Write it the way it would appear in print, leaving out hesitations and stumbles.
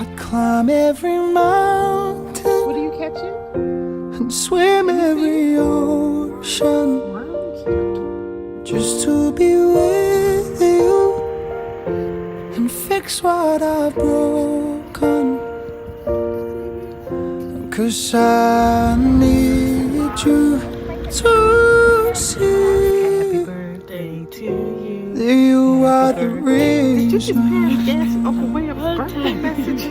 I'd climb every mountain. What are you catching? And swim every ocean just to be with you and fix what I've broken. 'Cause I need you to see Birthday to you. that you are the Did you just reason. pass gas Uncle William's birthday message?